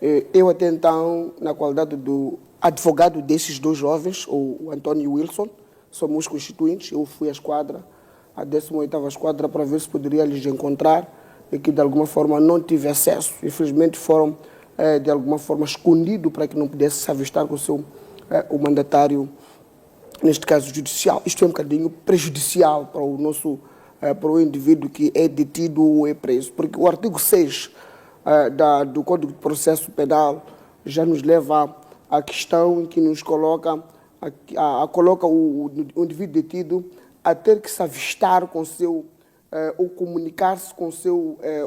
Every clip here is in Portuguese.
Eu até então, na qualidade do advogado desses dois jovens, o António e o Wilson, somos constituintes, eu fui à esquadra, a 18ª esquadra, para ver se poderia lhes encontrar e que de alguma forma não tive acesso. Infelizmente foram de alguma forma escondidos para que não pudesse se avistar com o mandatário, neste caso judicial. Isto é um bocadinho prejudicial para o nosso para o indivíduo que é detido ou é preso, porque o artigo 6 do Código de Processo Penal já nos leva à questão em que nos coloca o indivíduo detido a ter que se avistar com ou comunicar-se com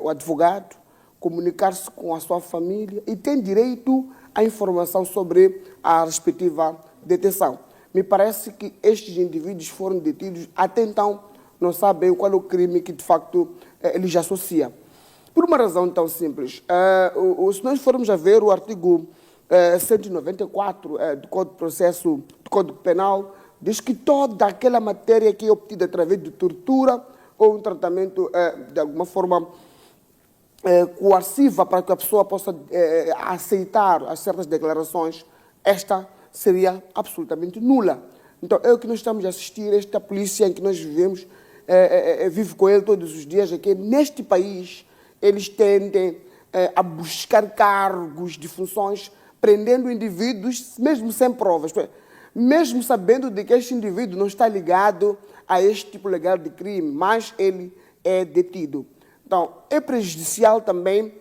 o advogado, comunicar-se com a sua família e tem direito à informação sobre a respectiva detenção. Me parece que estes indivíduos foram detidos, até então não sabem qual é o crime que de facto eles associam. Por uma razão tão simples, se nós formos a ver o artigo 194 do Código de Processo, do Código Penal, diz que toda aquela matéria que é obtida através de tortura ou um tratamento de alguma forma coerciva para que a pessoa possa aceitar as certas declarações, esta seria absolutamente nula. Então, é o que nós estamos a assistir, esta polícia em que nós vivemos, vive com ele todos os dias, é que neste país eles tendem a buscar cargos de funções, prendendo indivíduos, mesmo sem provas, mesmo sabendo de que este indivíduo não está ligado a este tipo legal de crime, mas ele é detido. Então, é prejudicial também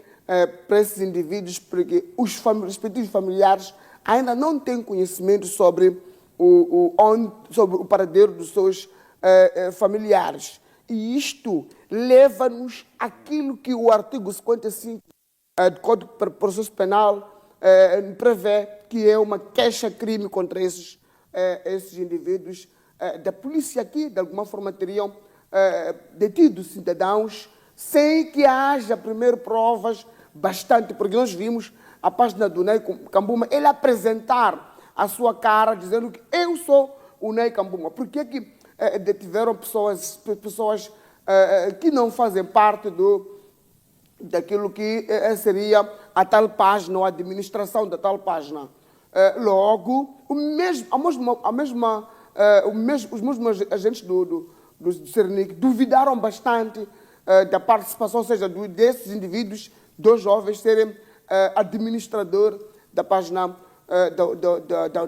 para esses indivíduos, porque os respectivos familiares ainda não têm conhecimento sobre o paradeiro dos seus familiares. E isto leva-nos àquilo que o artigo 55 do Código de Processo Penal prevê, que é uma queixa-crime contra esses indivíduos. Da polícia aqui, de alguma forma, teriam detido cidadãos sem que haja primeiro provas bastante, porque nós vimos a página do Ney Kambuma, ele apresentar a sua cara dizendo que eu sou o Ney Kambuma. Por que que detiveram pessoas que não fazem parte daquilo que seria a tal página, ou a administração da tal página? Logo, os mesmos agentes do Cernic duvidaram bastante da participação, ou seja, desses indivíduos, dos jovens, serem administrador da página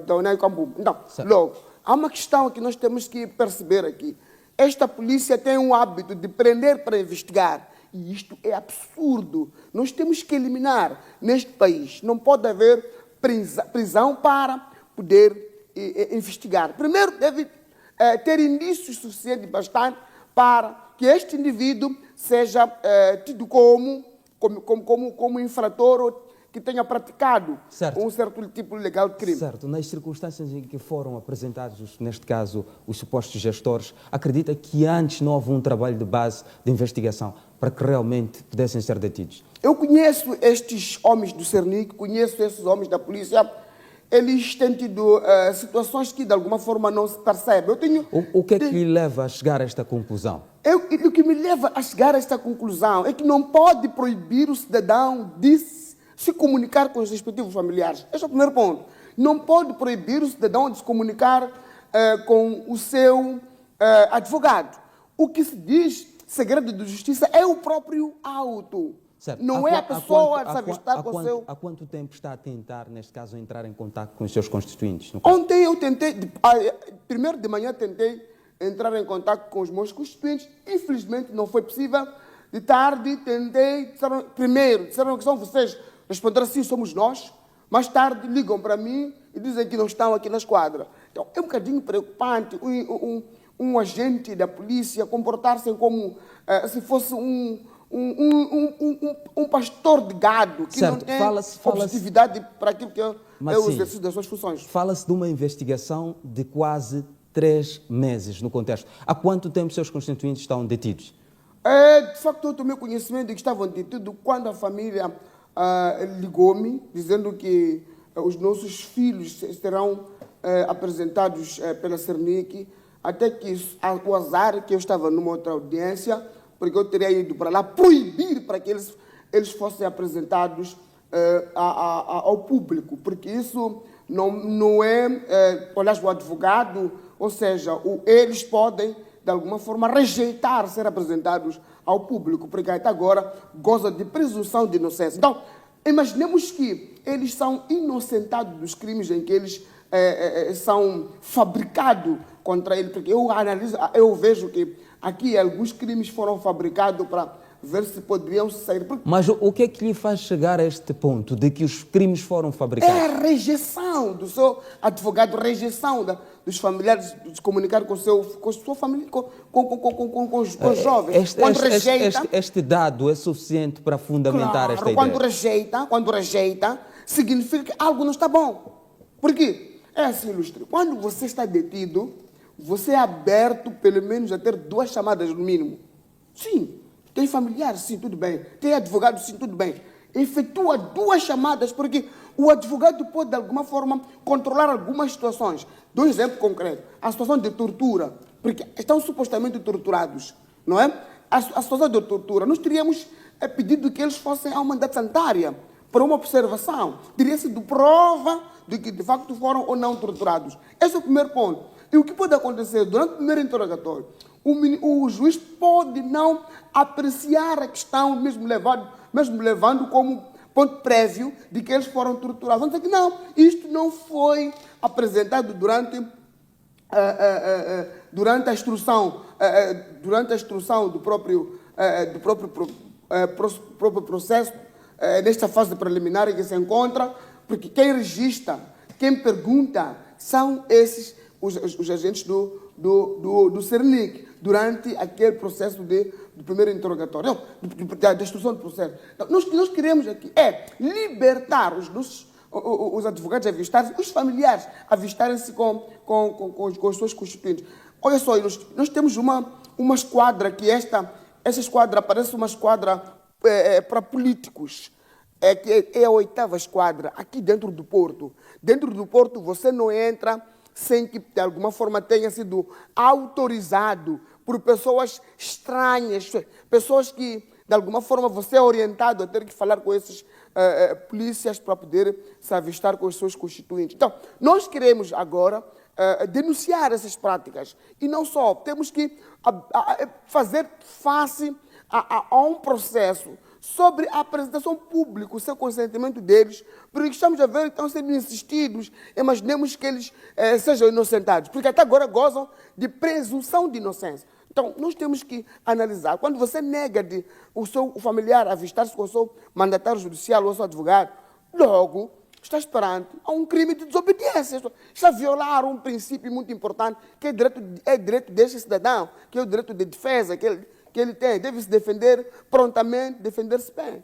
da Unai Kambuma. Então, logo, há uma questão que nós temos que perceber aqui. Esta polícia tem um hábito de prender para investigar. E isto é absurdo. Nós temos que eliminar neste país. Não pode haver prisão para poder investigar. Primeiro, deve ter indícios suficientes bastante para que este indivíduo seja tido como infrator ou que tenha praticado um certo tipo legal de crime. Certo. Nas circunstâncias em que foram apresentados, neste caso, os supostos gestores, acredita que antes não houve um trabalho de base de investigação para que realmente pudessem ser detidos? Eu conheço estes homens do Cernic, conheço esses homens da polícia. Eles têm tido situações que, de alguma forma, não se percebem. O que é que lhe leva a chegar a esta conclusão? O que me leva a chegar a esta conclusão é que não pode proibir o cidadão de se comunicar com os respectivos familiares. Este é o primeiro ponto. Não pode proibir o cidadão de se comunicar com o seu advogado. O que se diz segredo de justiça é o próprio auto. Certo. Não é a pessoa se avistar com o seu... Há quanto tempo está a tentar, neste caso, entrar em contato com os seus constituintes? Ontem eu tentei, primeiro de manhã tentei entrar em contato com os meus constituintes, infelizmente não foi possível. De tarde tentei, disseram que são vocês. Responderam assim, somos nós. Mais tarde ligam para mim e dizem que não estão aqui na esquadra. Então é um bocadinho preocupante um agente da polícia comportar-se como se fosse um pastor de gado que certo. não tem objetividade para aquilo que é o exercício das suas funções. Fala-se de uma investigação de quase 3 meses no contexto. Há quanto tempo seus constituintes estão detidos? De facto, eu tomei conhecimento de que estavam detidos quando a família ligou-me, dizendo que os nossos filhos serão apresentados pela Cernic, até que o azar que eu estava numa outra audiência, porque eu teria ido para lá proibir para que eles fossem apresentados ao público, porque isso não é, aliás, o advogado, ou seja, eles podem, de alguma forma, rejeitar ser apresentados ao público, porque até agora goza de presunção de inocência. Então, imaginemos que eles são inocentados dos crimes em que eles são fabricados contra ele, porque eu vejo que aqui alguns crimes foram fabricados para ver se poderiam sair. Mas o que é que lhe faz chegar a este ponto de que os crimes foram fabricados? É a rejeição do seu advogado, rejeição dos familiares de se comunicar com a sua família, com os jovens. Este dado é suficiente para fundamentar esta ideia? Quando rejeita, significa que algo não está bom. Por quê? É assim, ilustre. Quando você está detido, você é aberto, pelo menos, a ter 2 chamadas no mínimo. Sim. Tem familiar, sim, tudo bem. Tem advogado, sim, tudo bem. Efetua 2 chamadas, porque o advogado pode, de alguma forma, controlar algumas situações. Dou um exemplo concreto. A situação de tortura, porque estão supostamente torturados, não é? A situação de tortura, nós teríamos pedido que eles fossem ao mandato sanitário para uma observação. Teria sido prova de que, de facto, foram ou não torturados. Esse é o primeiro ponto. E o que pode acontecer durante o primeiro interrogatório? O juiz pode não apreciar a questão, mesmo levando como ponto prévio de que eles foram torturados. Vamos dizer que não, isto não foi apresentado durante a instrução, do próprio processo, nesta fase preliminar em que se encontra, porque quem registra, quem pergunta, são esses os agentes do Cernic, durante aquele processo do primeiro interrogatório, da instrução do processo. Então, nós queremos aqui libertar os advogados a avistarem-se, os familiares a avistarem-se com os seus constituintes. Olha só, nós temos uma esquadra, que essa esquadra parece uma esquadra para políticos, que é a 8ª esquadra, aqui dentro do Porto. Dentro do Porto você não entra sem que, de alguma forma, tenha sido autorizado por pessoas estranhas, pessoas que, de alguma forma, você é orientado a ter que falar com esses polícias para poder se avistar com os seus constituintes. Então, nós queremos agora denunciar essas práticas. E não só, temos que fazer face a um processo sobre a apresentação pública, o seu consentimento deles, porque estamos a ver que estão sendo insistidos, imaginemos que eles sejam inocentados, porque até agora gozam de presunção de inocência. Então, nós temos que analisar. Quando você nega o seu familiar avistar-se com o seu mandatário judicial ou o seu advogado, logo está esperando a um crime de desobediência. Está a violar um princípio muito importante, que é direito deste cidadão, que é o direito de defesa que ele tem. Deve se defender prontamente, defender-se bem.